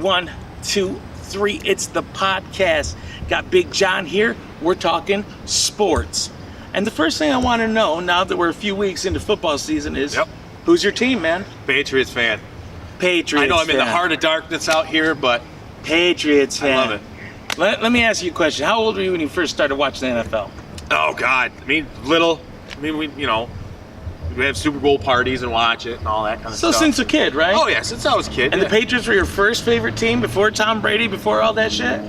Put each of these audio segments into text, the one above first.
1, 2, 3. It's the podcast. Got Big John here. We're talking sports. And the first thing I want to know, now that we're a few weeks into football season, is who's your team, man? Patriots fan. Patriots I know I'm fan. in the heart of darkness out here, but Patriots fan. I love it. Let me ask you a question. How old were you when you first started watching the NFL? Oh, God. I mean, little. I mean, we have Super Bowl parties and watch it and all that kind of stuff. So since a kid, right? Oh, yeah, since I was a kid. And the Patriots were your first favorite team before Tom Brady, before all that shit?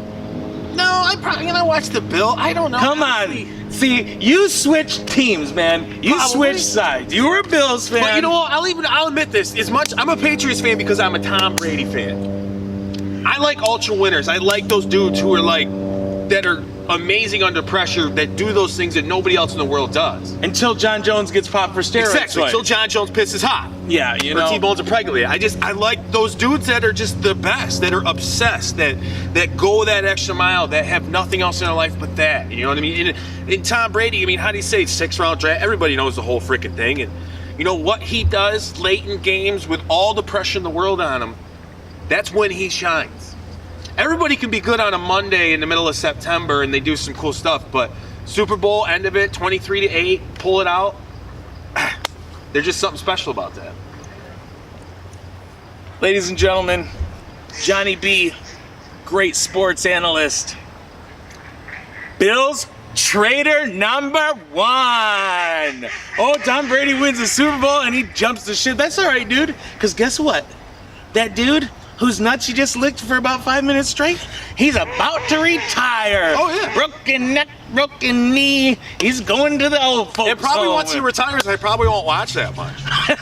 No, I watched the Bill. I don't know. Come on. See, you switched teams, man. You switched sides. You were a Bills fan. But you know what? I'll admit this. I'm a Patriots fan because I'm a Tom Brady fan. I like ultra winners. I like those dudes who are that are amazing under pressure, that do those things that nobody else in the world does. Until John Jones gets popped for steroids. Exactly. Until John Jones pisses hot. Yeah, or T-Bone's a pregnant. I like those dudes that are just the best, that are obsessed, that go that extra mile, that have nothing else in their life but that. You know what I mean? And Tom Brady, I mean, how do you say 6th-round draft? Everybody knows the whole freaking thing. And you know what he does late in games with all the pressure in the world on him, that's when he shines. Everybody can be good on a Monday in the middle of September and they do some cool stuff, but Super Bowl, end of it, 23-8, pull it out. There's just something special about that. Ladies and gentlemen, Johnny B, great sports analyst. Bills trader number 1. Oh, Tom Brady wins the Super Bowl and he jumps the ship. That's all right, dude, because guess what? That dude whose nuts you just licked for about 5 minutes straight, he's about to retire. Oh, yeah. Broken neck, broken knee. He's going to the old folks' And probably home. once he retires, I probably won't watch that much.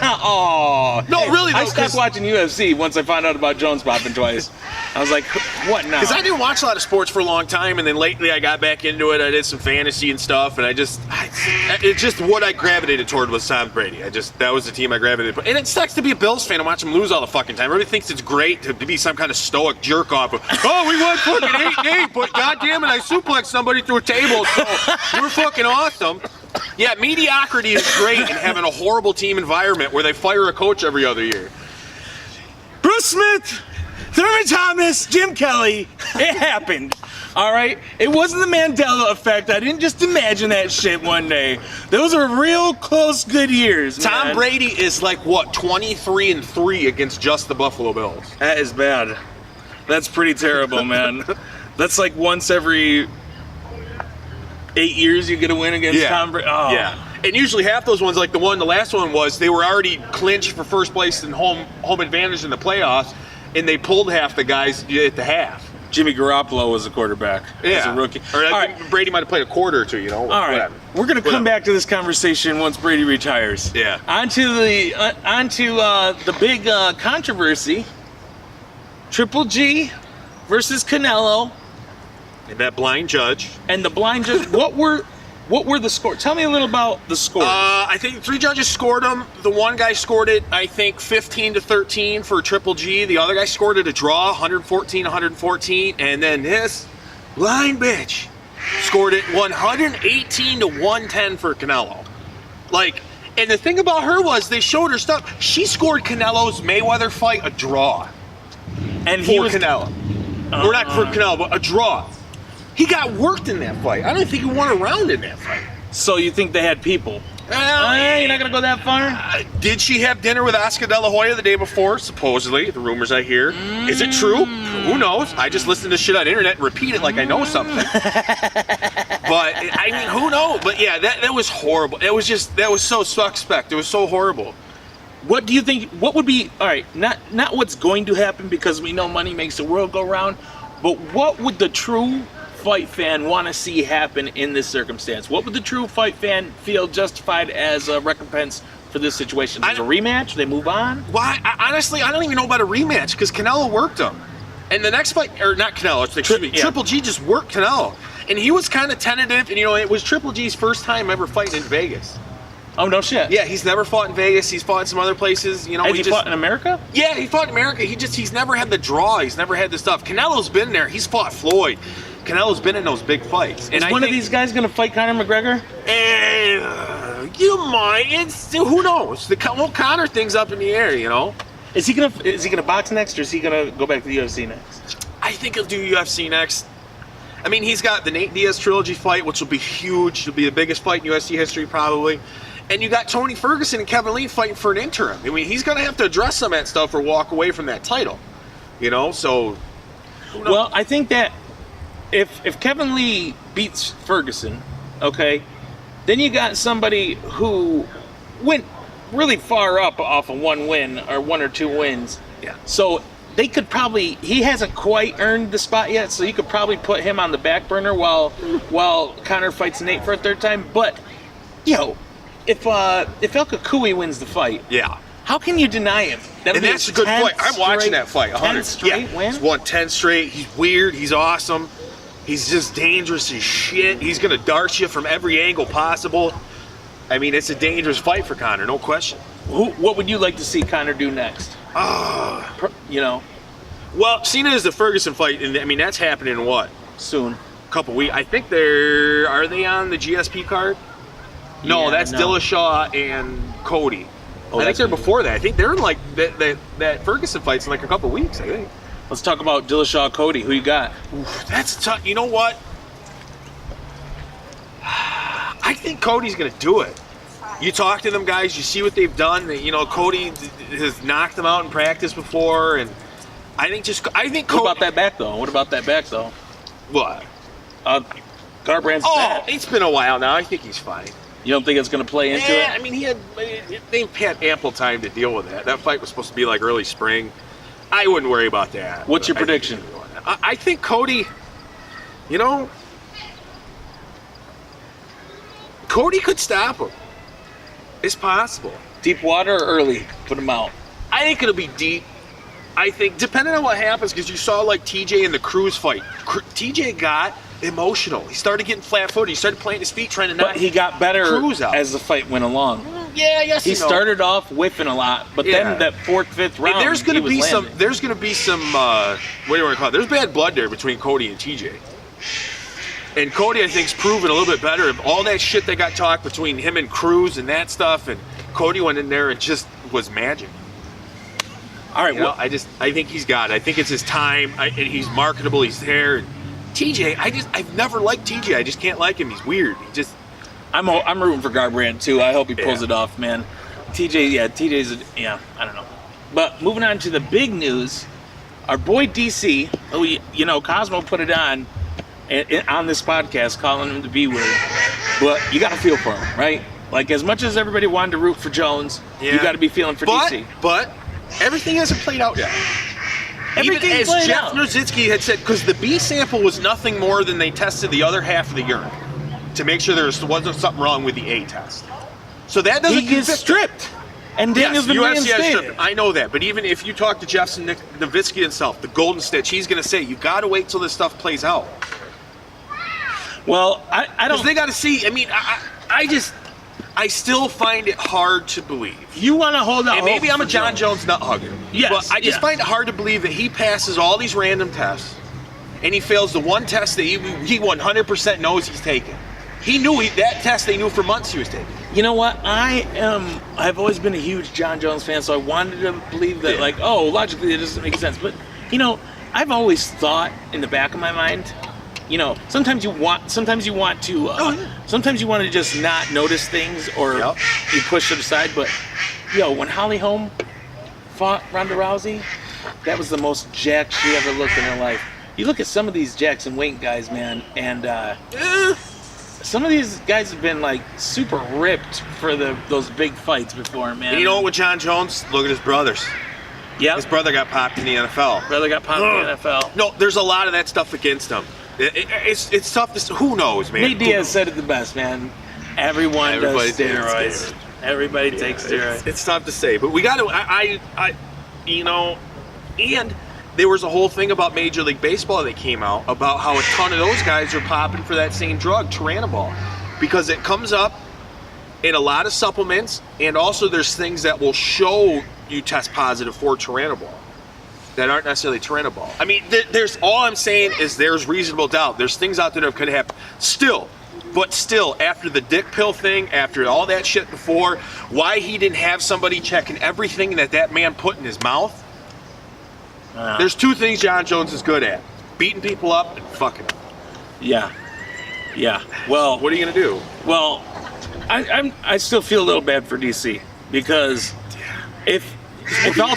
Oh. No, hey, really, though. I stopped watching UFC once I found out about Jones popping twice. I was like, what now? Because I didn't watch a lot of sports for a long time, and then lately I got back into it. I did some fantasy and stuff, and it's just what I gravitated toward was Tom Brady. That was the team I gravitated toward. And it sucks to be a Bills fan and watch them lose all the fucking time. Everybody thinks it's great to be some kind of stoic jerk off. Oh, we won fucking 8-8, but goddamn it, I suplexed somebody through a table, so we're fucking awesome. Yeah, mediocrity is great in having a horrible team environment where they fire a coach every other year. Bruce Smith, Thurman Thomas, Jim Kelly, it happened. All right? It wasn't the Mandela effect. I didn't just imagine that shit one day. Those are real close, good years, man. Tom Brady is 23-3 against just the Buffalo Bills. That is bad. That's pretty terrible, man. That's like once every 8 years you get a win against Tom Brady. Oh. Yeah. And usually half those ones, like the last one was, they were already clinched for first place and home advantage in the playoffs, and they pulled half the guys at the half. Jimmy Garoppolo was a quarterback. As a rookie. Or Brady might have played a quarter or two, All right. Whatever. We're going to come back to this conversation once Brady retires. Yeah. Onto the big controversy. Triple G versus Canelo. And that blind judge. And the blind judge. What were the scores? Tell me a little about the scores. I think 3 judges scored them. The one guy scored it, I think, 15-13 for Triple G. The other guy scored it a draw, 114-114. And then this blind bitch scored it 118-110 for Canelo. And the thing about her was they showed her stuff. She scored Canelo's Mayweather fight a draw. And he was Canelo. Or not for Canelo, but a draw. He got worked in that fight. I don't think he won a round in that fight. So you think they had people? You're not going to go that far? Did she have dinner with Oscar De La Hoya the day before? Supposedly, the rumors I hear. Is it true? Who knows? I just listen to shit on the internet and repeat it like I know something. But, I mean, who knows? But yeah, that was horrible. That was so suspect. It was so horrible. What do you think, what would be, all right, not what's going to happen because we know money makes the world go round, but what would the true fight fan want to see happen in this circumstance? What would the true fight fan feel justified as a recompense for this situation? There's a rematch? They move on? Why? Honestly, I don't even know about a rematch because Canelo worked him. And the next fight, or not Canelo, excuse me, Triple G just worked Canelo. And he was kind of tentative, and it was Triple G's first time ever fighting in Vegas. Oh, no shit. Yeah, he's never fought in Vegas. He's fought in some other places. Has he fought in America? Yeah, he fought in America. He's never had the draw. He's never had the stuff. Canelo's been there. He's fought Floyd. Canelo's been in those big fights. Is one of these guys going to fight Conor McGregor? You might. Who knows? The whole Conor thing's up in the air, Is he gonna box next, or is he gonna go back to the UFC next? I think he'll do UFC next. I mean, he's got the Nate Diaz trilogy fight, which will be huge. It'll be the biggest fight in UFC history, probably. And you got Tony Ferguson and Kevin Lee fighting for an interim. I mean, he's going to have to address some of that stuff or walk away from that title. You know, so... Well, I think that if Kevin Lee beats Ferguson, okay, then you got somebody who went really far up off of one win or one or two wins. Yeah. So they could probably... He hasn't quite earned the spot yet, so you could probably put him on the back burner while Conor fights Nate for a third time. But, if El Kakui wins the fight, Yeah. how can you deny him? And that's a good fight. I'm watching that fight. 10 straight win? He's won 10 straight. He's weird. He's awesome. He's just dangerous as shit. He's going to dart you from every angle possible. I mean, it's a dangerous fight for Conor, no question. What would you like to see Conor do next? Well, seeing it as the Ferguson fight, and I mean, that's happening in what? Soon. A couple weeks. I think are they on the GSP card? No, Yeah, that's no. Dillashaw and Cody. Oh, I think that's they're good. before that. I think they're in like that Ferguson fight's in like a couple weeks, I think. Let's talk about Dillashaw Cody. Who you got? That's tough. You know what? I think Cody's going to do it. You talk to them guys, you see what they've done. Cody has knocked them out in practice before, and I think Cody. What about that back though? What? Garbrandt's Oh, back. it's been a while now. I think he's fine. You don't think it's going to play into it? I mean, they've had ample time to deal with that. That fight was supposed to be like early spring. I wouldn't worry about that. What's your prediction? I think Cody, Cody could stop him. It's possible. Deep water or early? Put him out. I think it'll be deep. I think, depending on what happens, because you saw like TJ in the Cruz fight. TJ got emotional. He started getting flat-footed. He started planting his feet, trying to knock But he got better Cruz out. as the fight went along. Yeah, yes. He started off whiffing a lot, but Yeah. then that fourth, fifth round, And there's going he to be was some. landing. There's going to be some. What do you want to call it? There's bad blood there between Cody and TJ. And Cody, I think, is proven a little bit better. All that shit that got talked between him and Cruz and that stuff, and Cody went in there and just was magic. All right, I think he's got it. I think it's his time. And he's marketable. He's there. And TJ, I've never liked TJ. I just can't like him. He's weird. I'm rooting for Garbrandt too. I hope he pulls Yeah. it off, man. TJ's I don't know. But moving on to the big news, our boy DC, Cosmo put it on this podcast, calling him the B word. But you got to feel for him, right? Like, as much as everybody wanted to root for Jones, you got to be feeling for DC. But everything hasn't played out yet. Everything Even as played Jeff out. Nowitzki had said, because the B sample was nothing more than they tested the other half of the urine to make sure there wasn't something wrong with the A test. So that doesn't He gets convict him. stripped. And Daniel's been UFC has reinstated. stripped. I know that, but even if you talk to Jeff Nowitzki himself, the golden stitch, he's going to say, you got to wait till this stuff plays out. Well, I don't. Because they got to see. I mean, I still find it hard to believe. You want to hold out. And maybe hope I'm a for John Jones nut hugger. Yes, But I just find it hard to believe that he passes all these random tests and he fails the one test that he 100% knows he's taking. He knew that test they knew for months he was taking. You know what? I've always been a huge Jon Jones fan, so I wanted to believe that, logically it doesn't make sense. But, I've always thought in the back of my mind, sometimes you want to just not notice things or you push it aside. But, when Holly Holm fought Ronda Rousey, that was the most jacked she ever looked in her life. You look at some of these Jackson Wink guys, man, and some of these guys have been super ripped for those big fights before, man. And you know what with Jon Jones? Look at his brothers. Yeah, His brother got popped in the NFL. brother got popped in the NFL. No, there's a lot of that stuff against him. It's tough to. Who knows, man? Nate Diaz said it the best, man. Everybody Everybody does takes steroids. steroids. Everybody takes steroids. It's tough to say, but we got to. And there was a whole thing about Major League Baseball that came out about how a ton of those guys are popping for that same drug, Turinabol, because it comes up in a lot of supplements, and also there's things that will show you test positive for Turinabol that aren't necessarily Turinabol. I mean, there's all I'm saying is there's reasonable doubt. There's things out there that could happen. Still, But still, after the dick pill thing, after all that shit before, why he didn't have somebody checking everything that man put in his mouth? There's two things Jon Jones is good at: beating people up and fucking them. Yeah. Well, what are you gonna do? Well, I still feel a little bad for DC because if all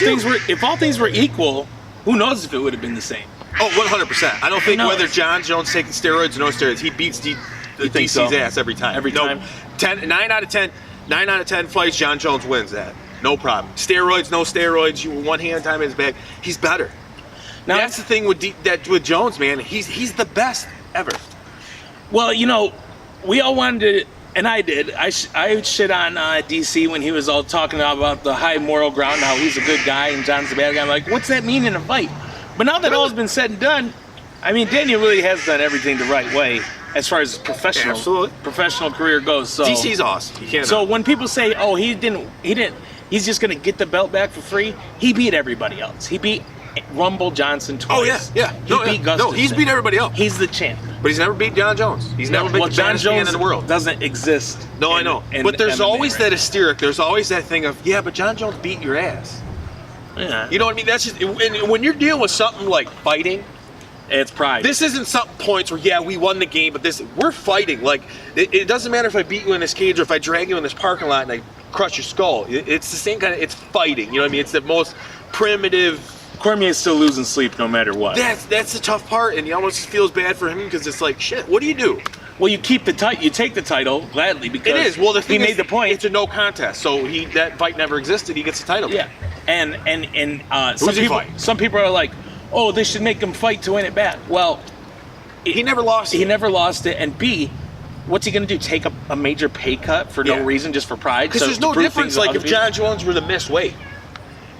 things were equal, who knows if it would have been the same? Oh, 100%. I don't think whether Jon Jones taking steroids or no steroids, he beats DC's ass every time. Every time. 9 out of 10 fights, Jon Jones wins that. No problem. Steroids, no steroids. You one hand time in his bag. He's better. Now that's the thing with Jones, man. He's the best ever. Well, we all wanted to, and I did. I shit on DC when he was all talking about the high moral ground, how he's a good guy and John's a bad guy. I'm like, what's that mean in a fight? But now that all's been said and done, I mean, Daniel really has done everything the right way as far as his professional career goes. So DC's awesome. You can't. So when people say, "Oh, he didn't," he's just gonna get the belt back for free. He beat everybody else. He beat Rumble Johnson twice. Oh yeah. He beat Gustafsson. No, he's beat everybody else. He's the champ. But he's never beat Jon Jones. He's never beat the baddest man in the world. Doesn't exist. No, I know. But there's MMA always that hysteric. There's always that thing of, yeah, but Jon Jones beat your ass. Yeah. You know what I mean? That's just when you're dealing with something like fighting. It's pride. This isn't some points where we won the game, but we're fighting. Like it doesn't matter if I beat you in this cage or if I drag you in this parking lot and I crush your skull. It's the same kind of. It's fighting. You know what I mean? It's the most primitive. Cormier's still losing sleep no matter what. That's the tough part, and he almost feels bad for him because it's like, shit. What do you do? Well, you keep the title. You take the title gladly because it is. Well, the thing he made the point. It's a no contest, so that fight never existed. He gets the title. Yeah, and some people are like, oh, they should make him fight to win it back. Well, he never lost. He never lost it, and B, what's he going to do? Take a major pay cut for no reason, just for pride? Because there's no difference. Like if Jon Jones were to miss weight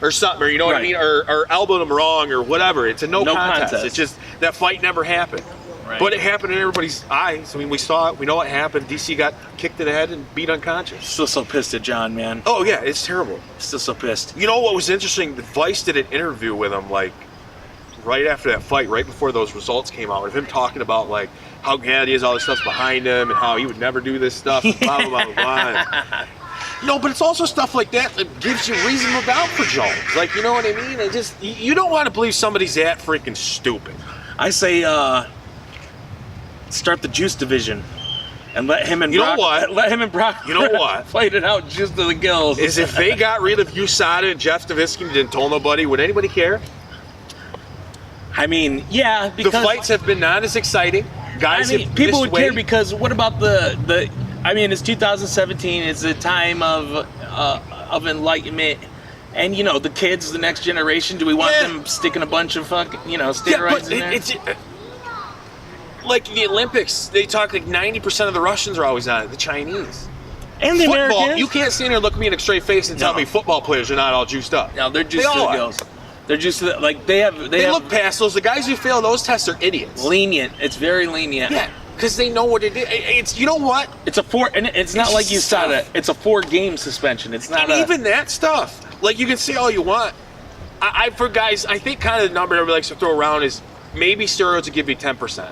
or something, or you know what I mean, or elbowed him wrong or whatever, it's a no contest. It's just that fight never happened. Right. But it happened in everybody's eyes. I mean, we saw it. We know what happened. DC got kicked in the head and beat unconscious. Still so pissed at Jon, man. Oh yeah, it's terrible. Still so pissed. You know what was interesting? The Vice did an interview with him, like right after that fight, right before those results came out, with him talking about like how mad he is, all this stuff's behind him, and how he would never do this stuff, and blah blah blah blah. No, but it's also stuff like that gives you reasonable doubt for Jones. Like, you know what I mean? It just you don't want to believe somebody's that freaking stupid. I say, start the juice division, and let him and Brock. You know what? Fight it out just to the gills. Is if they got rid of USADA and Jeff Stavisky and didn't tell nobody, would anybody care? I mean, yeah, because the fights have been not as exciting. Guys, people would care because what about the? I mean, it's 2017. It's a time of enlightenment, and the kids, the next generation. Do we want them sticking a bunch of steroids in there? It's like the Olympics. They talk like 90% of the Russians are always on it. The Chinese and the football. Americans. You can't stand there and look me in a straight face and tell me football players are not all juiced up. No, they're juiced to the gills. They're just like they look past those. The guys who fail those tests are idiots. Lenient. It's very lenient. Yeah. Because they know what it is. It's you know what? It's a and it's not like USADA. It's a 4-game suspension. It's not even that stuff. Like you can say all you want. For guys, I think kind of the number everybody likes to throw around is maybe steroids will give you 10%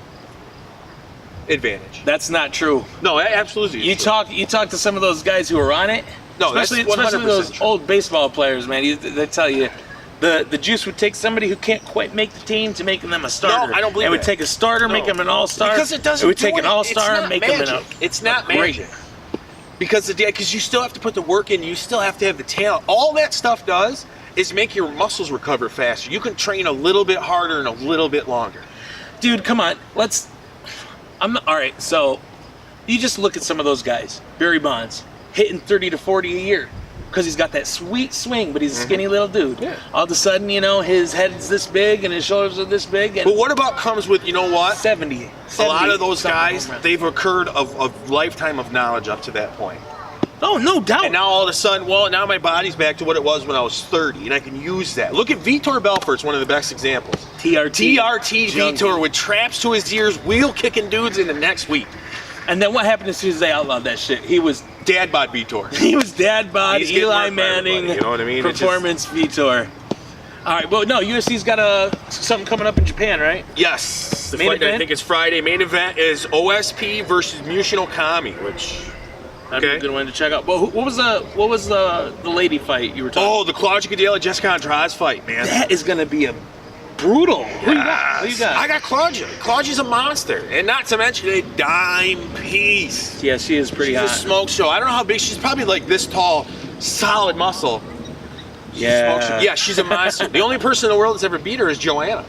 advantage. That's not true. No, absolutely. You talk to some of those guys who are on it. No, especially those true. old baseball players, man. They tell you. The juice would take somebody who can't quite make the team to making them a starter. No, I don't believe it. It would take a starter, make them an all-star. Because it doesn't. It would take an all-star, make them an. It's not magic. Because you still have to put the work in. You still have to have the talent. All that stuff does is make your muscles recover faster. You can train a little bit harder and a little bit longer. Dude, come on. All right. So, you just look at some of those guys. Barry Bonds hitting 30 to 40 a year. Because he's got that sweet swing, but he's a skinny little dude. Yeah. All of a sudden, his head's this big and his shoulders are this big. And but what about comes with, 70. A lot of those guys, they've occurred of lifetime of knowledge up to that point. Oh, no doubt. And now all of a sudden, now my body's back to what it was when I was 30, and I can use that. Look at Vitor Belfort's one of the best examples. TRT Vitor with traps to his ears, wheel kicking dudes in the next week. And then what happened as soon as they outlawed that shit? He was dad bod Vitor. He was dad bod Eli Manning. You know what I mean? Performance Vitor. All right, well, no, UFC's got something coming up in Japan, right? Yes. The Main fight, I event? think it's Friday. Main event is OSP versus Mushin Okami, which... That'd be a good one to check out. Well, what was the lady fight you were talking Oh, the Claudia Gadelha, Jessica Andrade fight, man. That is going to be a brutal. Who you got? Who you got? I got Claudia. Claudia's a monster. And not to mention a dime piece. Yeah, she is pretty She's hot. a smoke show. I don't know how big. She's probably like this tall, solid muscle. Yeah. Yeah, she's a monster. The only person in the world that's ever beat her is Joanna.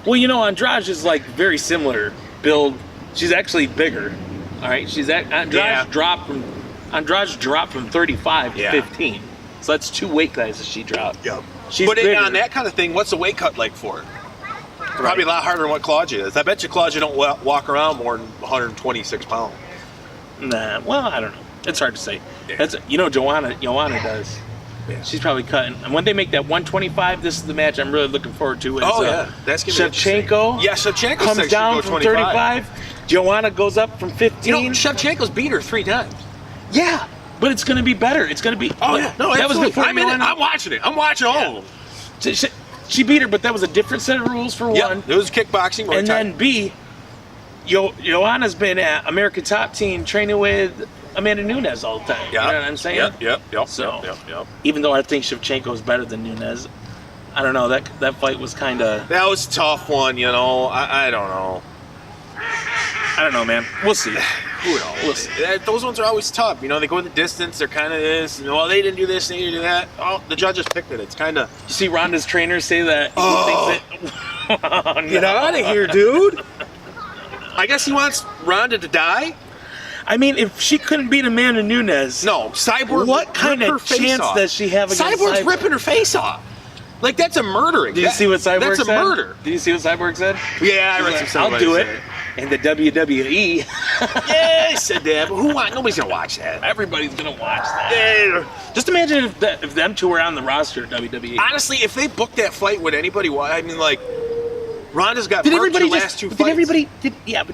Well, you know, Andrade is like very similar build. She's actually bigger. All right, Andrade's dropped from 35 to 15. So that's 2 weight classes she dropped. Yep. She's but bigger. on that kind of thing, what's the weight cut like for her? Probably a lot harder than what Claudia is. I bet you Claudia don't walk around more than 126 pounds. Nah, well, I don't know. It's hard to say. Yeah. That's Joanna does. Yeah. She's probably cutting. And when they make that 125, this is the match I'm really looking forward to. That's gonna be Shevchenko. Yeah, Shevchenko comes down from 35. Joanna goes up from 15. You know, Shevchenko's beat her 3 times. Yeah, but it's going to be better. It's going to be. Oh yeah, no, that was before I'm in it. Joanna. I'm watching it. I'm watching all of them. She beat her, but that was a different set of rules for one. It was kickboxing, Muay And Thai. then B, Joanna's been at American Top Team training with Amanda Nunes all the time. Yep. You know what I'm saying? Yep. So, even though I think Shevchenko is better than Nunes, I don't know. That fight was kind of. That was a tough one, you know. I don't know. I don't know, man. We'll see. Who knows? Those ones are always tough. You know, they go the distance. They're kind of this. And, well, they didn't do this. They didn't do that. Oh, the judges picked it. It's kind of. You see Ronda's trainer say that he thinks it. Oh, no. Get out of here, dude. I guess he wants Ronda to die. I mean, if she couldn't beat Amanda Nunes, No, Cyborg. what kind of chance does she have against Cyborg's Cyborg? ripping her face off. Like, that's a murdering. Did you see what Cyborg That's said? a murder. Did you see what Cyborg said? Yeah, I He's read like, some I'll do it. say. In the WWE, Yeah, I said that, but nobody's gonna watch that. everybody's gonna watch that. Yeah. Just imagine if them two were on the roster at WWE. Honestly, if they booked that fight, would anybody watch? I mean, like, Ronda's got murked her last 2 fights.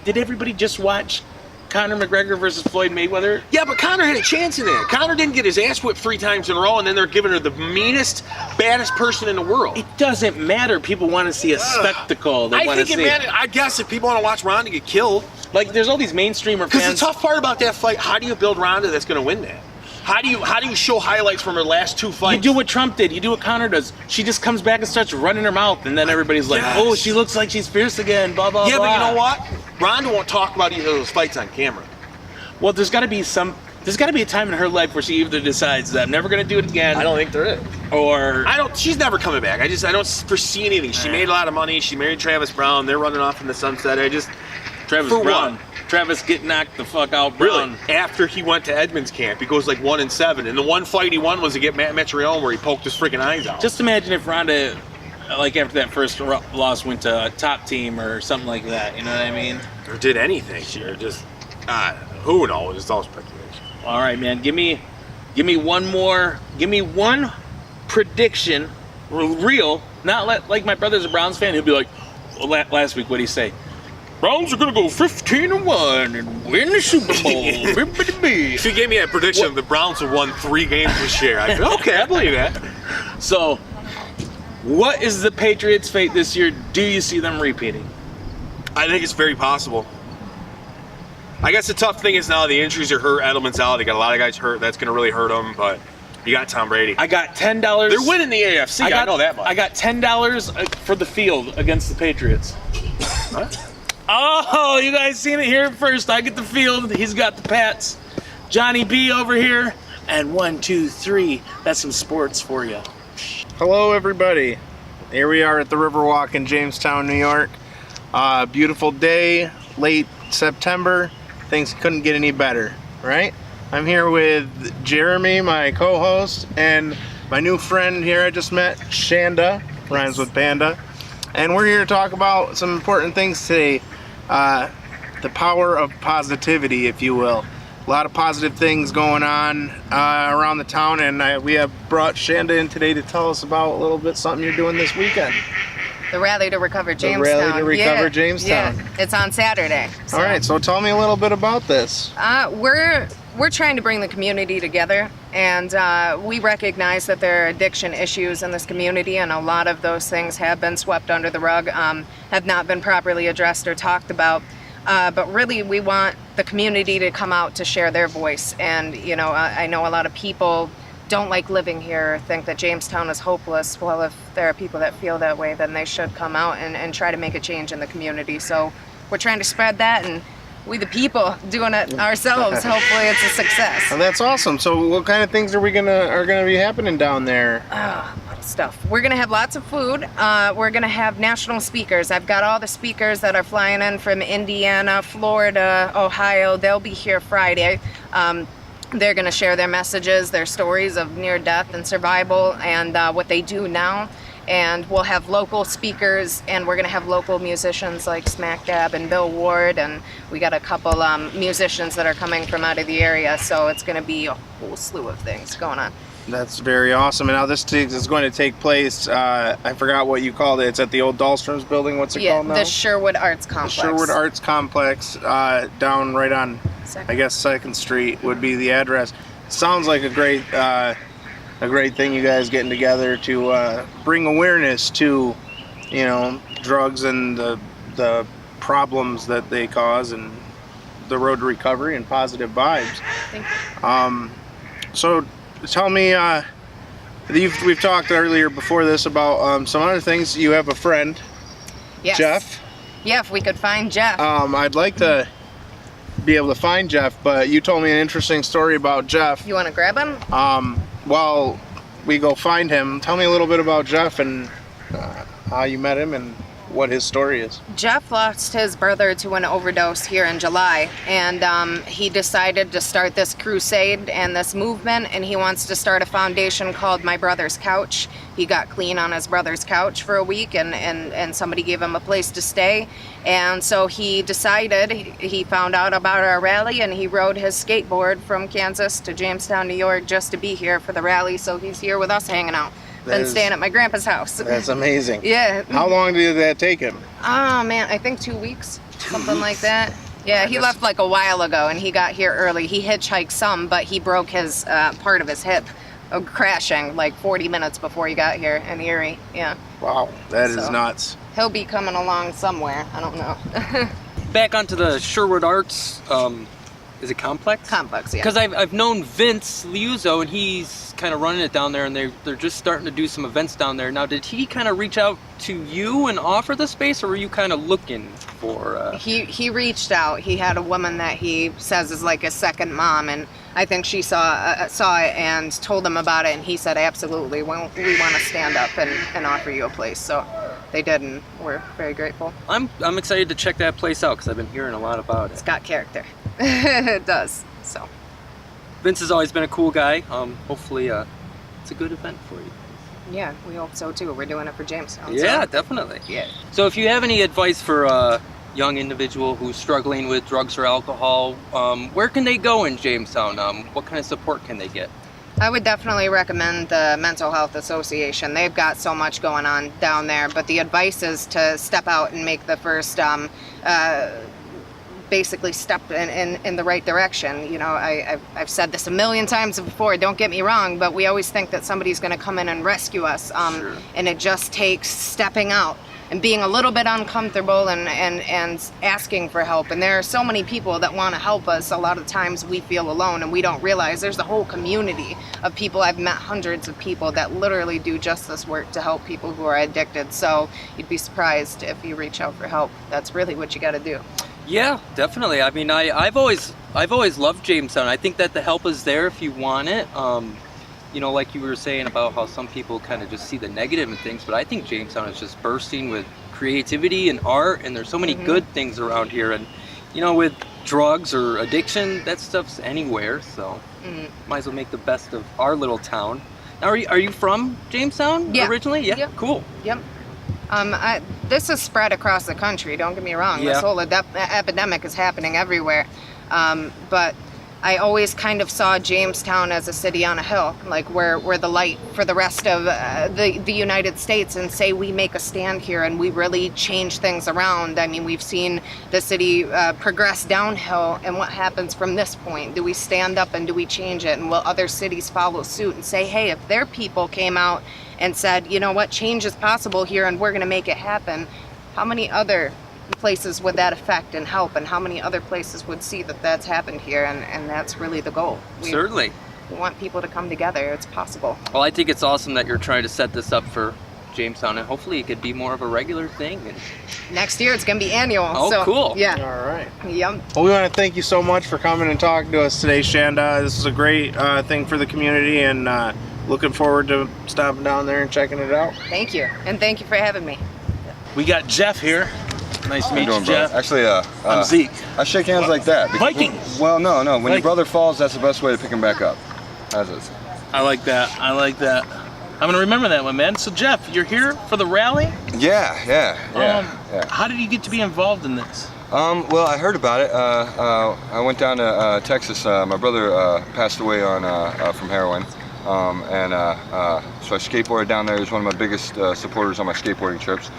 Did everybody just watch Conor McGregor versus Floyd Mayweather? Yeah, but Conor had a chance in that. Conor didn't get his ass whipped 3 times in a row, and then they're giving her the meanest, baddest person in the world. It doesn't matter. People want to see a spectacle. They I want to think it see. matters. I guess if people want to watch Ronda get killed, Like, there's all these mainstreamer because fans. the tough part about that fight, how do you build Ronda that's going to win that? How do you show highlights from her last 2 fights? You do what Trump did. You do what Conor does. She just comes back and starts running her mouth, and then everybody's like, Yes. "Oh, she looks like she's fierce again." Blah blah Yeah, blah. but you know what? Ronda won't talk about either of those fights on camera. Well, there's got to be a time in her life where she either decides that I'm never going to do it again, I don't think there is. or She's never coming back. I don't foresee anything. She made a lot of money. She married Travis Brown. They're running off in the sunset. Travis for Brown. what? Travis get knocked the fuck out. Really? Brown. After he went to Edmonds camp, he goes like 1-7, and the one fight he won was to get Matt Mitrione, where he poked his freaking eyes out. Just imagine if Ronda, like after that first loss, went to a top team or something like that. You know what I mean? or did anything. Or just who knows? It's all speculation. All right, man. Give me one more. Give me one prediction, real. Not like my brother's a Browns fan. He'll be like, well, last week, what did he say? Browns are gonna go 15-1 and win the Super Bowl. If you gave me a prediction, the Browns have won 3 games this year. I'd be okay. I believe that. So, what is the Patriots' fate this year? Do you see them repeating? I think it's very possible. I guess the tough thing is now the injuries are hurt. Edelman's out. They got a lot of guys hurt. That's going to really hurt them. But you got Tom Brady. I got $10. They're winning the AFC. I know that much. I got $10 for the field against the Patriots. What? Oh, you guys seen it here first. I get the field. He's got the Pats. Johnny B over here. And 1, 2, 3. That's some sports for you. Hello everybody. Here we are at the Riverwalk in Jamestown, New York. Beautiful day, late September. Things couldn't get any better, right? I'm here with Jeremy, my co-host, and my new friend here I just met, Chanda, rhymes with panda. And we're here to talk about some important things today. The power of positivity, if you will. A lot of positive things going on around the town, and we have brought Chanda in today to tell us about a little bit something you're doing this weekend. The Rally to Recover Jamestown. The Rally to Recover Jamestown. Yeah, it's on Saturday. So. All right, so tell me a little bit about this. we're trying to bring the community together, and we recognize that there are addiction issues in this community, and a lot of those things have been swept under the rug, have not been properly addressed or talked about. But really, we want the community to come out to share their voice. And, I know a lot of people don't like living here, or think that Jamestown is hopeless. Well, if there are people that feel that way, then they should come out and try to make a change in the community. So we're trying to spread that, and we the people doing it ourselves. Hopefully it's a success. Oh, that's awesome. So what kind of things are gonna be happening down there? A lot of stuff. We're gonna have lots of food. We're gonna have national speakers. I've got all the speakers that are flying in from Indiana, Florida, Ohio. They'll be here Friday. They're gonna share their messages, their stories of near death and survival, and what they do now. And we'll have local speakers, and we're gonna have local musicians like Smack Dab and Bill Ward, and we got a couple musicians that are coming from out of the area, so it's gonna be a whole slew of things going on. That's very awesome. And now this is going to take place, I forgot what you called it. It's at the old Dahlstrom's building. What's it called now? The Sherwood Arts Complex. The Sherwood Arts Complex, down right on, I guess, 2nd Street would be the address. Sounds like a great thing, you guys getting together to bring awareness to, drugs and the problems that they cause, and the road to recovery and positive vibes. Thank you. So tell me, we've talked earlier before this about some other things. You have a friend, Yes. Jeff. Yeah, if we could find Jeff. I'd like to be able to find Jeff, but you told me an interesting story about Jeff. You want to grab him? While we go find him, tell me a little bit about Jeff and how you met him and what his story is. Jeff lost his brother to an overdose here in July, and he decided to start this crusade and this movement, and he wants to start a foundation called My Brother's Couch. He got clean on his brother's couch for a week, and somebody gave him a place to stay, and so he decided, he found out about our rally, and he rode his skateboard from Kansas to Jamestown, New York, just to be here for the rally, so he's here with us hanging out. Been staying at my grandpa's house. That's amazing. Yeah. How long did that take him? Oh man, I think 2 weeks, something like that. Yeah, he left like a while ago, and he got here early. He hitchhiked some, but he broke his part of his hip, crashing like 40 minutes before he got here in Erie. Yeah. Wow, that is So, nuts. He'll be coming along somewhere. I don't know. Back onto the Sherwood Arts, is it Complex? Complex, yeah. Because I've known Vince Liuzzo, and he's kind of running it down there, and they're just starting to do some events down there. Now, did he kind of reach out to you and offer the space, or were you kind of looking for... He reached out. He had a woman that he says is like his second mom, and I think she saw it and told him about it, and he said, absolutely, we want to stand up and offer you a place. So they did, and we're very grateful. I'm excited to check that place out, because I've been hearing a lot about It's it. got character. It does. So Vince has always been a cool guy. Hopefully it's a good event for you. yeah, we hope so too. We're doing it for Jamestown. Yeah, so. definitely. Yeah. So if you have any advice for a young individual who's struggling with drugs or alcohol, where can they go in Jamestown? What kind of support can they get? I would definitely recommend the Mental Health Association. They've got so much going on down there, but the advice is to step out and make the first basically step in the right direction. I've said this a million times before, don't get me wrong, but we always think that somebody's going to come in and rescue us. Sure. And it just takes stepping out and being a little bit uncomfortable and asking for help. And there are so many people that want to help us. A lot of times we feel alone, and we don't realize there's a whole community of people. I've met hundreds of people that literally do just this work to help people who are addicted. So you'd be surprised if you reach out for help. That's really what you got to do. Yeah, definitely. I mean, I've always loved Jamestown. I think that the help is there if you want it. Like you were saying about how some people kind of just see the negative in things, but I think Jamestown is just bursting with creativity and art, and there's so many good things around here. And with drugs or addiction, that stuff's anywhere. So might as well make the best of our little town. Now, are you from Jamestown originally? Yeah. Yep. Cool. Yep. This is spread across the country, don't get me wrong. Yeah. This whole epidemic is happening everywhere. But I always kind of saw Jamestown as a city on a hill, like we're the light for the rest of the United States, and say we make a stand here and we really change things around. I mean, we've seen the city progress downhill, and what happens from this point? Do we stand up and do we change it? And will other cities follow suit and say, hey, if their people came out and said, you know what, change is possible here and we're going to make it happen, how many other places would that affect and help, and how many other places would see that that's happened here? And that's really the goal. Certainly. We want people to come together. It's possible. Well, I think it's awesome that you're trying to set this up for Jamestown, and hopefully it could be more of a regular thing. And Next year it's going to be annual. Oh, so, cool. Yeah. All right. Yep. Well, we want to thank you so much for coming and talking to us today, Chanda. This is a great thing for the community, and looking forward to stopping down there and checking it out. Thank you. And thank you for having me. We got Jeff here. Nice to meet you, doing, bro? Jeff. Actually, I'm Zeke. I shake hands like that. because- Vikings. Well, no. When Vikings. your brother falls, that's the best way to pick him back up. As is. I like that. I like that. I'm gonna remember that one, man. So Jeff, you're here for the rally? Yeah. How did you get to be involved in this? Well, I heard about it. I went down to Texas. My brother passed away from heroin. So I skateboarded down there. He was one of my biggest supporters on my skateboarding trips.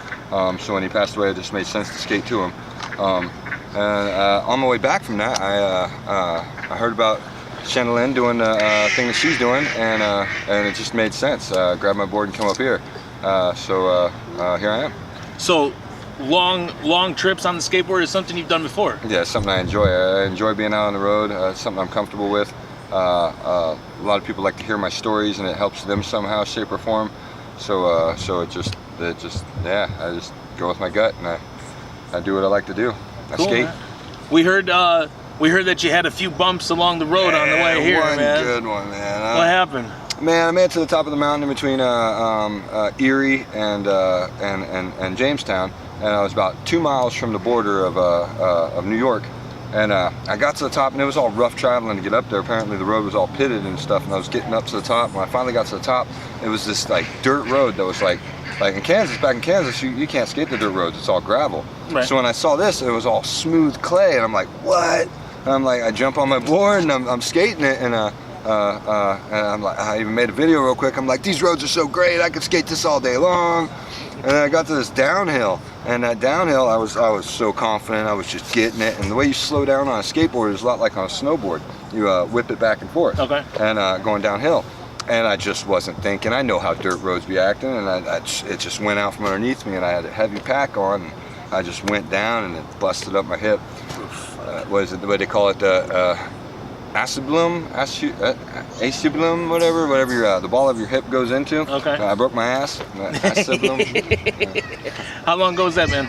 So when he passed away, it just made sense to skate to him. On my way back from that, I heard about Chanda Lynn doing the thing that she's doing, and it just made sense. Grab my board and come up here. So here I am. So long trips on the skateboard is something you've done before? Yeah, it's something I enjoy. I enjoy being out on the road. It's something I'm comfortable with. A lot of people like to hear my stories, and it helps them somehow, shape or form. So it just I just go with my gut, and I do what I like to do. I Cool, skate. man. We heard that you had a few bumps along the road on the way here, one man. good one, man. What happened? Man, I made it to the top of the mountain in between Erie and Jamestown, and I was about 2 miles from the border of New York. And I got to the top, and it was all rough traveling to get up there. Apparently the road was all pitted and stuff, and I was getting up to the top. When I finally got to the top, it was this like dirt road that was like in Kansas, back in Kansas, you can't skate the dirt roads, it's all gravel. Right. So when I saw this, it was all smooth clay, and I'm like, what? And I'm like, I jump on my board, and I'm skating it, and I'm like, I even made a video real quick. I'm like, these roads are so great, I could skate this all day long. And then I got to this downhill, and that downhill, I was so confident, I was just getting it. And the way you slow down on a skateboard is a lot like on a snowboard. You whip it back and forth. Okay. And going downhill. And I just wasn't thinking. I know how dirt roads be acting, and it just went out from underneath me, and I had a heavy pack on, and I just went down, and it busted up my hip. What is it? What they call it? Acetabulum, whatever your the ball of your hip goes into. Okay. I broke my ass. Acetabulum. How long ago was that, man?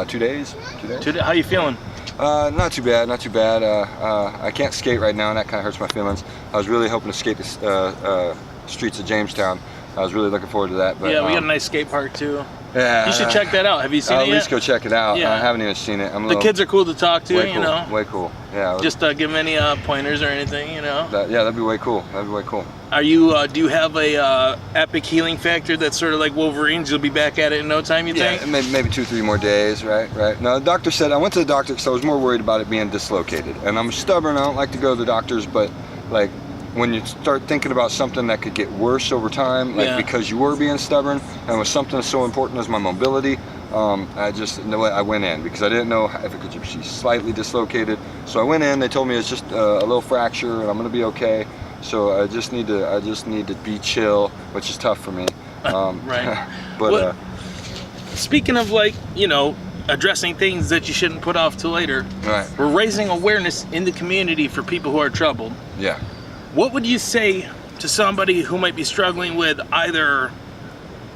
2 days. 2 days. How you feeling? Not too bad. I can't skate right now, and that kind of hurts my feelings. I was really hoping to skate the streets of Jamestown. I was really looking forward to that. But, Yeah, we got a nice skate park too. Yeah. You should check that out. Have you seen it At least yet? go check it out. Yeah. I haven't even seen it. The kids are cool to talk to, way you cool. know. Way cool. Yeah. Just give them any pointers or anything, you know. That'd be way cool. Are you? Do you have a epic healing factor that's sort of like Wolverine's? You'll be back at it in no time, you think? Maybe 2-3 more days, right? No, the doctor said, I went to the doctor because I was more worried about it being dislocated. And I'm stubborn, I don't like to go to the doctors, but like when you start thinking about something that could get worse over time, like because you were being stubborn, and with something so important as my mobility, I went in because I didn't know if it could be slightly dislocated. So I went in, they told me it's just a little fracture and I'm gonna be okay. So I just need to be chill, which is tough for me. Right. But speaking of addressing things that you shouldn't put off till later, right. We're raising awareness in the community for people who are troubled. Yeah. What would you say to somebody who might be struggling with either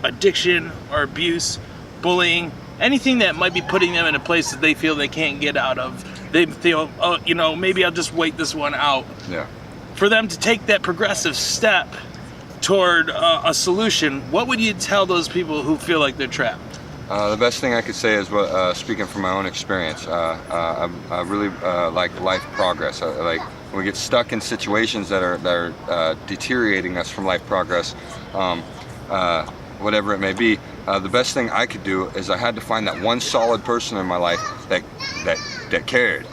addiction or abuse, bullying, anything that might be putting them in a place that they feel they can't get out of? They feel, maybe I'll just wait this one out. Yeah. For them to take that progressive step toward a solution, what would you tell those people who feel like they're trapped? The best thing I could say is speaking from my own experience. I really like life progress. Like when we get stuck in situations that are deteriorating us from life progress, whatever it may be. The best thing I could do is I had to find that one solid person in my life that cared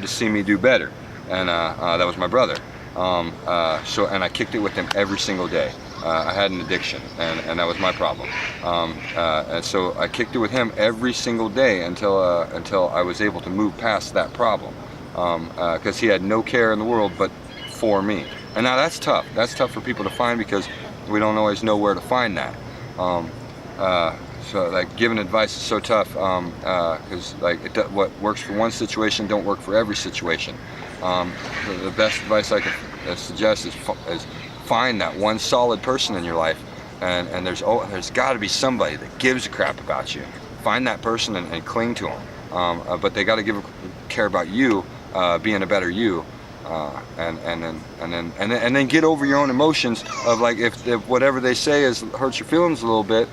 to see me do better. and that was my brother. And I kicked it with him every single day. I had an addiction, and that was my problem. And so I kicked it with him every single day until I was able to move past that problem. Because he had no care in the world but for me. And now that's tough. That's tough for people to find because we don't always know where to find that. So like giving advice is so tough because what works for one situation don't work for every situation. The best advice I could suggest is find that one solid person in your life, and there's got to be somebody that gives a crap about you. Find that person and cling to them. But they got to care about you being a better you. And then get over your own emotions of like if whatever they say hurts your feelings a little bit.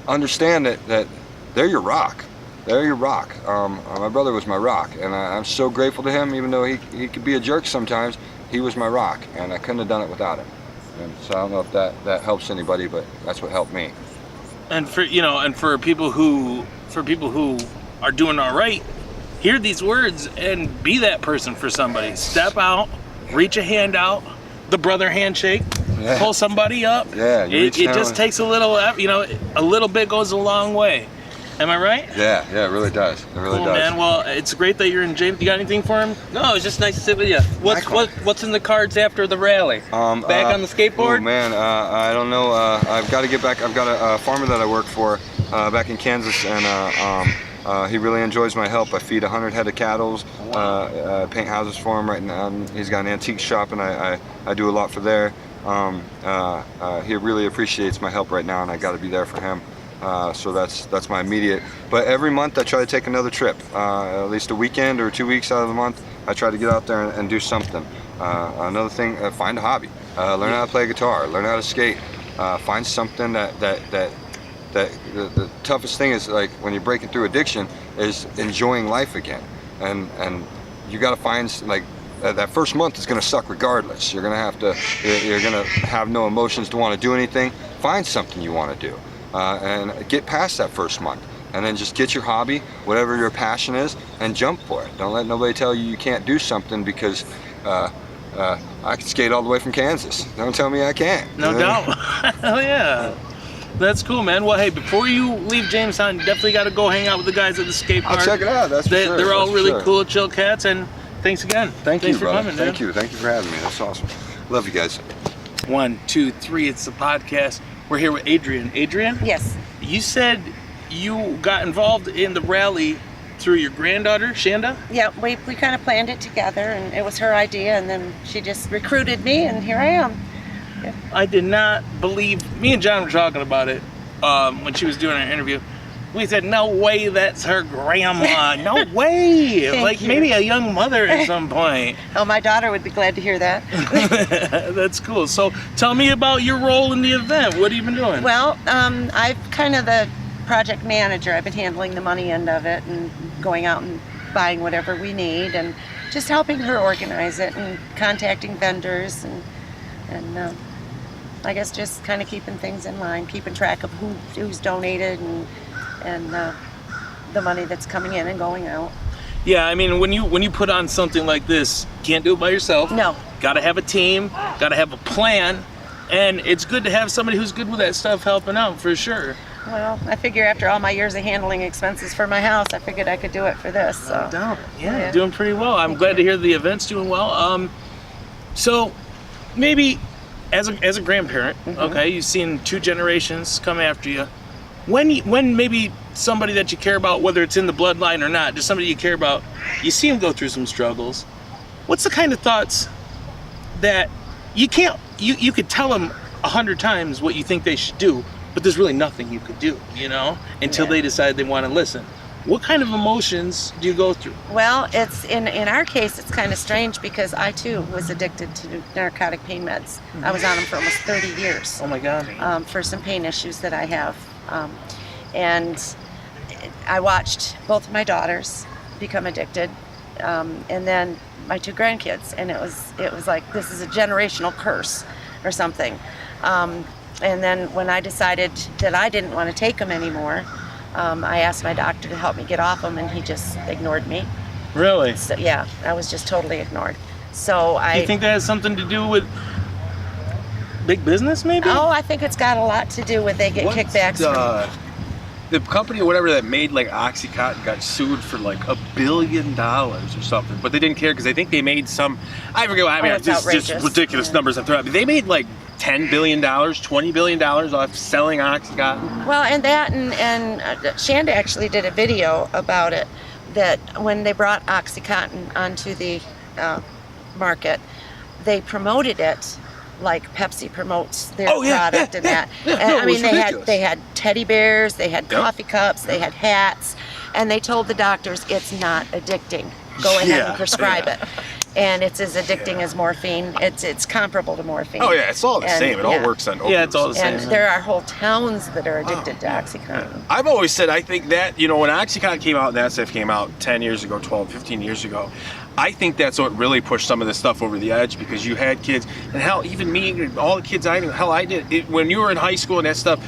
Understand that they're your rock. They're your rock. My brother was my rock, and I'm so grateful to him. Even though he could be a jerk sometimes, he was my rock, and I couldn't have done it without him. And so I don't know if that helps anybody, but that's what helped me. And for people who are doing all right, hear these words and be that person for somebody. Step out, reach a hand out, the brother handshake, pull somebody up. Yeah, it just takes a little bit goes a long way. Am I right? Yeah, it really does. It really cool, does. Man. Well, it's great that you're in James. You got anything for him? No, it's just nice to sit with you. What's in the cards after the rally? Back on the skateboard? Oh man, I don't know. I've got to get back. I've got a farmer that I work for back in Kansas, and he really enjoys my help. I feed 100 head of cattle, paint houses for him right now. He's got an antique shop, and I do a lot for there. He really appreciates my help right now, and I got to be there for him. So that's my immediate. But every month I try to take another trip, at least a weekend or 2 weeks out of the month. I try to get out there and do something. Another thing, find a hobby. Learn how to play guitar. Learn how to skate. Find something that the toughest thing is, like when you're breaking through addiction, is enjoying life again. And you got to find like. That first month is going to suck regardless. You're going to have no emotions to want to do anything. Find something you want to do. And get past that first month, and then just get your hobby, whatever your passion is, and jump for it. Don't let nobody tell you can't do something because I can skate all the way from Kansas. Don't tell me I can't. No doubt. Hell yeah. That's cool, man. Well, hey, before you leave Jamestown, you definitely got to go hang out with the guys at the skate park. I'll check it out. That's for sure. They're all really cool, chill cats, and thanks again. Thanks for brother. coming, Thank you for having me. That's awesome. Love you guys. 1, 2, 3. It's the podcast. We're here with Adrian. Adrian? Yes. You said you got involved in the rally through your granddaughter, Chanda? Yeah, we kind of planned it together, and it was her idea, and then she just recruited me, and here I am. Yeah. I did not believe, me and John were talking about it when she was doing her interview. We said, no way that's her grandma. No way. Like maybe a young mother at some point. Oh, my daughter would be glad to hear that. That's cool. So tell me about your role in the event. What have you been doing? Well, I'm kind of the project manager. I've been handling the money end of it and going out and buying whatever we need and just helping her organize it and contacting vendors and I guess just kind of keeping things in line, keeping track of who's donated and the money that's coming in and going out. Yeah, I mean, when you put on something like this, you can't do it by yourself. No. Got to have a team, got to have a plan, and it's good to have somebody who's good with that stuff helping out, for sure. Well, I figure after all my years of handling expenses for my house, I figured I could do it for this. So. No doubt. Yeah, you're doing pretty well. I'm glad to hear the event's doing well. So maybe as a grandparent, okay, you've seen 2 generations come after you. When maybe somebody that you care about, whether it's in the bloodline or not, just somebody you care about, you see them go through some struggles. What's the kind of thoughts that you can't, you could tell them 100 times what you think they should do, but there's really nothing you could do, until they decide they want to listen. What kind of emotions do you go through? Well, it's in our case, it's kind of strange because I too was addicted to narcotic pain meds. I was on them for almost 30 years. Oh my God. For some pain issues that I have. And I watched both of my daughters become addicted, and then my 2 grandkids, and it was like, this is a generational curse or something. And then when I decided that I didn't want to take them anymore, I asked my doctor to help me get off them, and he just ignored me. Really? So yeah, I was just totally ignored. So Do you think that has something to do with big business, maybe? Oh, I think it's got a lot to do with they get What's kickbacks from. the company or whatever that made like OxyContin got sued for like $1 billion or something, but they didn't care because I think they made some, I forget what, I mean, it's just outrageous. ridiculous numbers I'm throwing out. But they made like $10 billion, $20 billion off selling OxyContin. Well, and that, and Chanda actually did a video about it, that when they brought OxyContin onto the market, they promoted it like Pepsi promotes their product and that. And No, I it was mean, ridiculous. they had teddy bears, they had coffee cups, they had hats, and they told the doctors it's not addicting. Go ahead and prescribe it. And it's as addicting as morphine. It's comparable to morphine. Oh yeah, it's all the And, same. It all yeah. works on Yeah, it's all the same. And there are whole towns that are addicted to OxyContin. I've always said, I think that, you know, when OxyContin came out and that stuff came out 10 years ago, 12, 15 years ago, I think that's what really pushed some of this stuff over the edge, because you had kids, and hell, even me, all the kids I knew, hell, I did it when you were in high school and that stuff.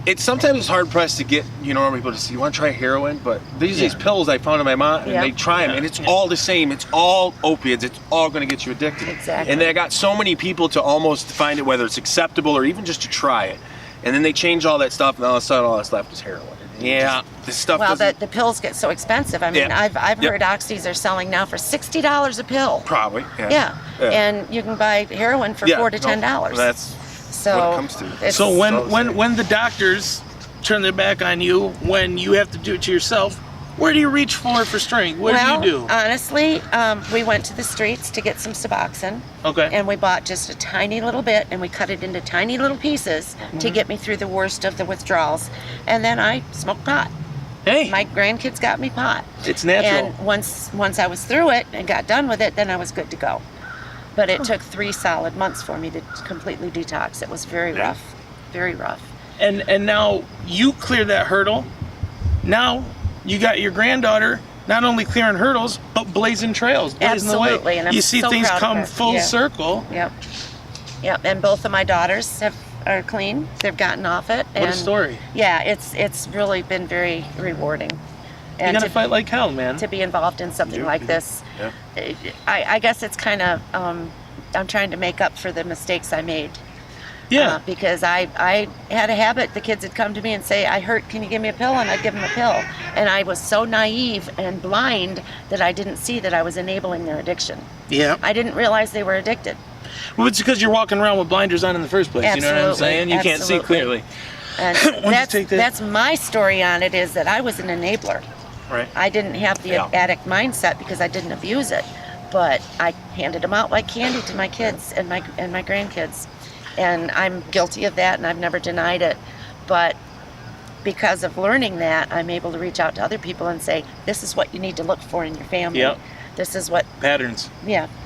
It's sometimes hard pressed to get, you know, people to say, you want to try heroin? But these pills I found in my mom, and they try them, and it's all the same. It's all opiates. It's all going to get you addicted. Exactly. And they got so many people to almost find it, whether it's acceptable or even just to try it. And then they change all that stuff, and all of a sudden all that's left is heroin. Yeah. This stuff Well, doesn't... the pills get so expensive. I mean, Yeah. I've heard oxys are selling now for $60 a pill. Probably. Yeah. And you can buy heroin for $4 to $10. That's so what it comes to. it's- So when the doctors turn their back on you, when you have to do it to yourself, where do you reach for strength? What do you do? Honestly, we went to the streets to get some Suboxone. Okay. And we bought just a tiny little bit, and we cut it into tiny little pieces to get me through the worst of the withdrawals. And then I smoked pot. Hey, My grandkids got me pot. it's natural. And once I was through it and got done with it, then I was good to go. But it took 3 solid months for me to completely detox. It was very rough, very rough. And now you clear that hurdle. Now you got your granddaughter not only clearing hurdles, but blazing trails, blazing the way. Absolutely, and I'm you see so things proud of come her. full Yeah. circle. Yep. Yep. And both of my daughters are clean. They've gotten off it. What and a story. Yeah, it's really been very rewarding. You And gotta fight like hell, man. to be involved in something like this. Yeah. I guess it's kind of I'm trying to make up for the mistakes I made. Yeah. Because I had a habit. The kids would come to me and say, I hurt, can you give me a pill? And I'd give them a pill. And I was so naive and blind that I didn't see that I was enabling their addiction. Yeah. I didn't realize they were addicted. Well, it's because you're walking around with blinders on in the first place. You know what I'm Absolutely, saying? You can't see absolutely. clearly. And you take that- that's my story on it, is that I was an enabler. Right. I didn't have the addict mindset because I didn't abuse it, but I handed them out like candy to my kids and my grandkids. And I'm guilty of that, and I've never denied it. But because of learning that, I'm able to reach out to other people and say, this is what you need to look for in your family. Yep. This is what, Patterns.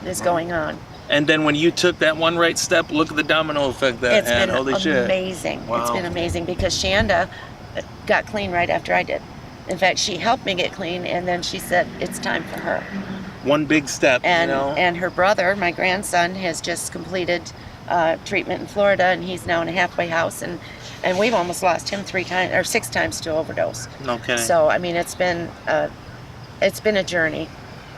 is going on. And then when you took that one right step, look at the domino effect that It's had. been Holy shit. amazing. Wow. It's been amazing because Chanda got clean right after I did. In fact, she helped me get clean, and then she said it's time for her. One big step, And you know. and her brother, my grandson, has just completed treatment in Florida, and he's now in a halfway house, and we've almost lost him 6 times to overdose. No kidding. So I mean, it's been a journey,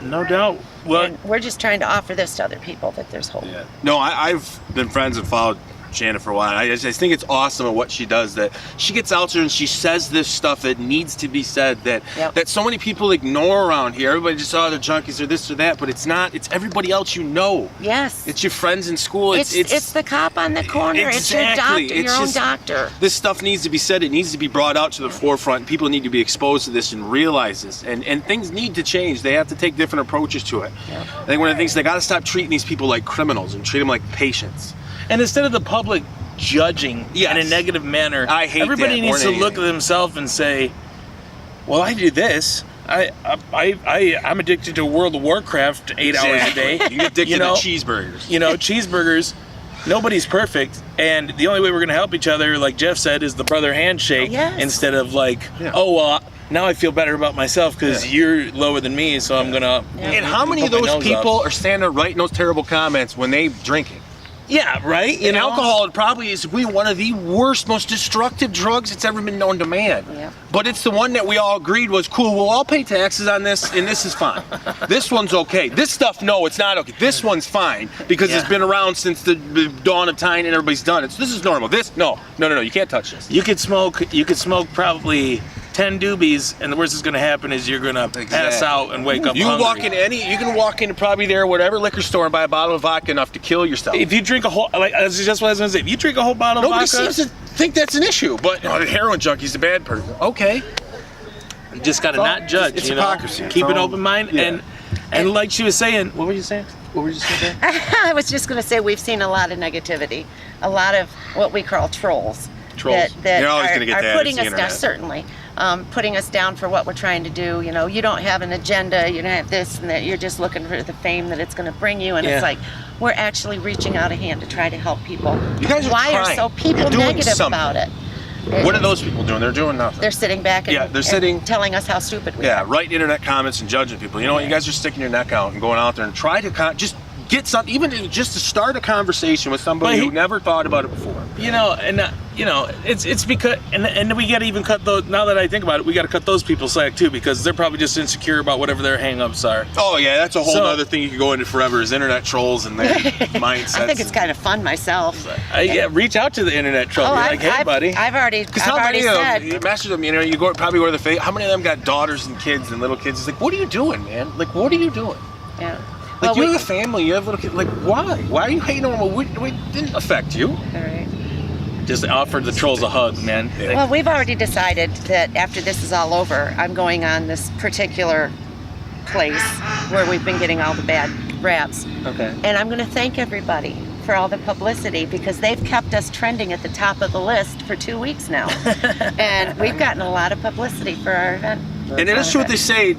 No doubt. Well, and we're just trying to offer this to other people, that there's hope. Yeah. No, I've been friends and followed Chanda for a while. I just think it's awesome at what she does, that she gets out there and she says this stuff that needs to be said, that that so many people ignore around here. Everybody just, oh, they're junkies or this or that, but it's not. It's everybody else you know. Yes. It's your friends in school. It's the cop on the corner. It's your doctor, It's your own just- doctor. This stuff needs to be said. It needs to be brought out to the forefront. People need to be exposed to this and realize this. And things need to change. They have to take different approaches to it. Yeah. I think one of the things, they got to stop treating these people like criminals and treat them like patients. and instead of the public judging in a negative manner, I hate everybody that needs more to than look at anything. themselves and say, well, I do this. I'm addicted to World of Warcraft 8 hours a day. You get addicted You know, to cheeseburgers. You know, cheeseburgers. Nobody's perfect, and the only way we're going to help each other, like Jeff said, is the brother handshake Yes. instead of like, oh, well, now I feel better about myself because you're lower than me, so I'm going to. And how many of put my those nose people up. are standing there writing those terrible comments when they drinking? Yeah, right. You And know? alcohol probably is one of the worst, most destructive drugs that's ever been known to man. Yeah. But it's the one that we all agreed was cool. We'll all pay taxes on this, and this is fine. This one's okay. This stuff, no, it's not okay. This one's fine because it's been around since the dawn of time, and everybody's done it. So this is normal. This, no, you can't touch this. You could smoke probably 10 doobies, and the worst that's going to happen is you're going to pass out and wake up You hungry. you can walk into probably whatever liquor store and buy a bottle of vodka enough to kill yourself. If you drink a whole, like that's just what I was going to say. If you drink a whole bottle Nobody of vodka, seems to think that's an issue, but the heroin junkie's a bad person. Okay. you just got to not judge. It's you know? hypocrisy. Keep an open mind, Yeah. and like she was saying, what were you saying? What were you just going to say? I was just going to say we've seen a lot of negativity, a lot of what we call trolls. Trolls. That You're always gonna get that. are putting It's the us down, internet. certainly. Putting us down for what we're trying to do. You know, you don't have an agenda, you don't have this and that, you're just looking for the fame that it's going to bring you. And Yeah. it's like, we're actually reaching out a hand to try to help people. You guys are Why are trying. so people You're doing negative something. about it? What are those people doing? They're doing nothing. They're sitting back and, Yeah, they're sitting- and telling us how stupid we Yeah, are. writing internet comments and judging people. You know what? You guys are sticking your neck out and going out there and try to just get something, even just to start a conversation with somebody But who never thought about it before. You know, and it's because, and we got to even cut those. Now that I think about it, we got to cut those people slack too, because they're probably just insecure about whatever their hang-ups are. Oh yeah, that's a whole So- other thing you could go into forever is internet trolls and their mindsets. I think it's kind of fun myself. Reach out to the internet troll. Be like, hey, buddy. I've already Because how many said. of them, message them, you know, you probably go to the face, how many of them got daughters and kids and little kids? It's like, what are you doing, man? Like, what are you doing? Yeah. Like, Well, you have a family, you have little kids. Like, why? Why are you hating on them? It didn't affect you. all right. Just offer the trolls a hug, man. Well, we've already decided that after this is all over, I'm going on this particular place where we've been getting all the bad raps. Okay. And I'm going to thank everybody for all the publicity because they've kept us trending at the top of the list for 2 weeks now. And we've gotten a lot of publicity for our event. And it is true what they say,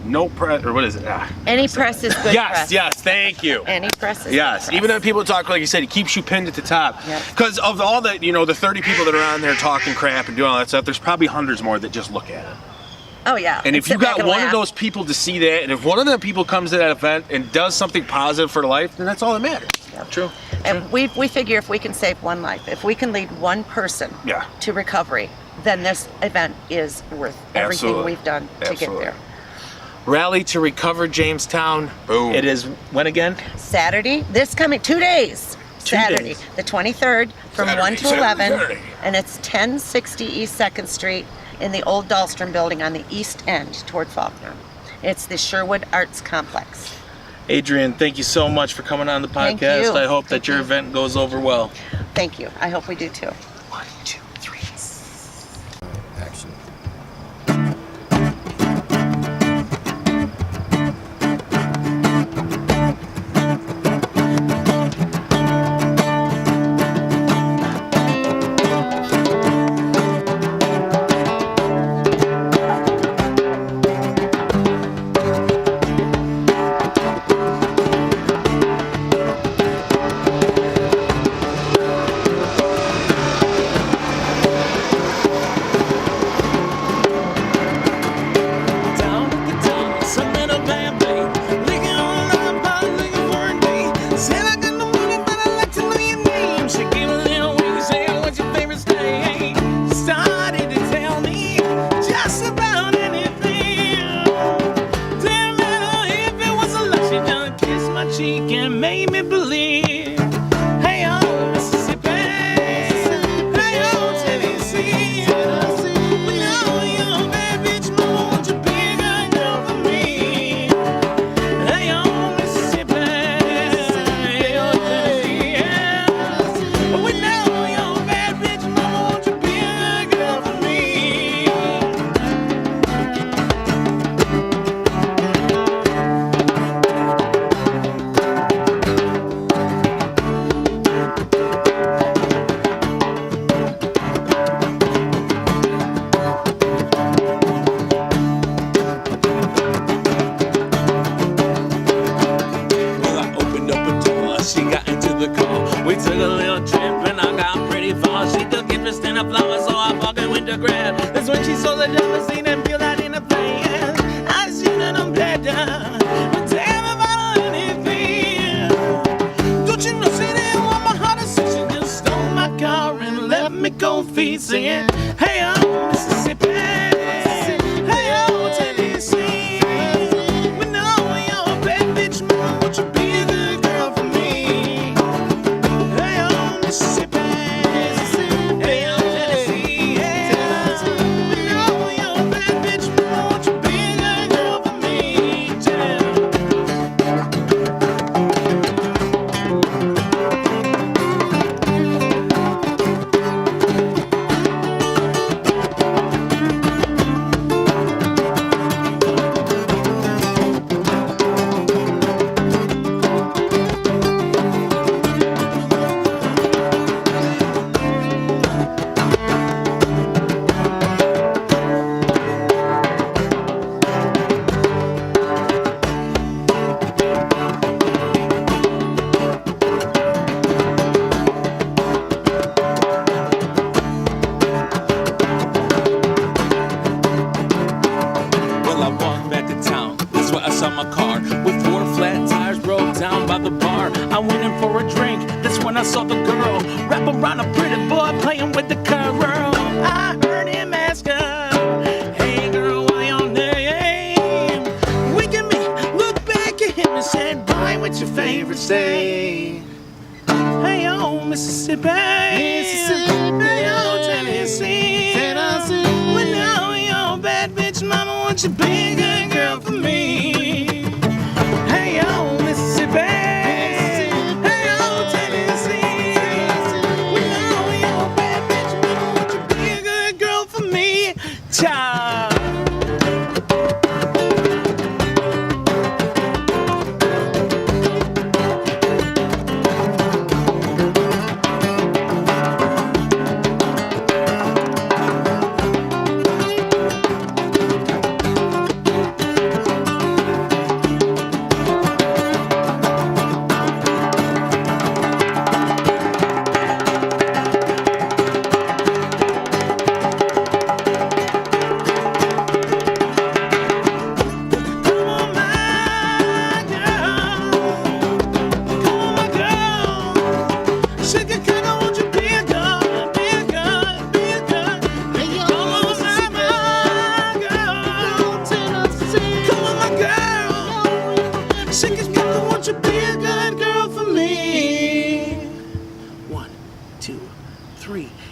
no press, or what is it? Any press is good Yes, press. yes, thank you. Any press is Yes, good even press. if people talk, like you said, it keeps you pinned at the top. Yep. Because of all the, the 30 people that are on there talking crap and doing all that stuff, there's probably hundreds more that just look at it. Oh, yeah. And if you sit back got and one of laugh. those people to see that, and if one of them people comes to that event and does something positive for life, then that's all that matters. Yep. True. And we figure if we can save one life, if we can lead one person Yeah. to recovery, then this event is worth everything Absolutely. we've done to Absolutely. get there. Rally to Recover Jamestown. Boom. It is when again? Saturday, this coming 2 days. 2 Saturday, days. the 23rd from Saturday, 1 to Saturday, 11. Saturday. And it's 1060 East 2nd Street in the old Dahlstrom building on the east end toward Faulkner. It's the Sherwood Arts Complex. Adrian, thank you so much for coming on the Thank podcast. you. I hope that Thank your you. event goes over well. Thank you. I hope we do too. 1, 2, 3. Action. Down at the top, some little band babe, licking on an iPod, looking for a date. Said I got no money, but I like to know your name. She gave a little wink, said, "What's your favorite state?" Started to tell me just about anything. Didn't matter if it was a lie, she just kissed my cheek and made me believe. Hey, oh, Mississippi. Hey, oh, Tennessee. We know you're a bad bitch, mama, won't you be a good girl for me? Hey, oh, Mississippi. Hey, oh, Tennessee. We know you're a bad bitch, mama, won't you be a good girl for me? Well, I opened up a door, she got into the car. We took a little trip and I got pretty far. She took interest in the flowers, so I fucking went to grab. That's when she saw the jealousy and feel that in the pan. I seen her them better, but damn about anything. say. Hey, yo, Mississippi. Hey, yo, Tennessee. When now you're a bad bitch, mama, won't you be a good girl for me? Hey, yo, Mississippi. Hey, yo, Tennessee. When now you're a bad bitch, mama, won't you be a good girl for me? Child.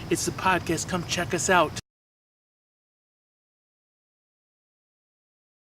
It's the podcast. Come check us out.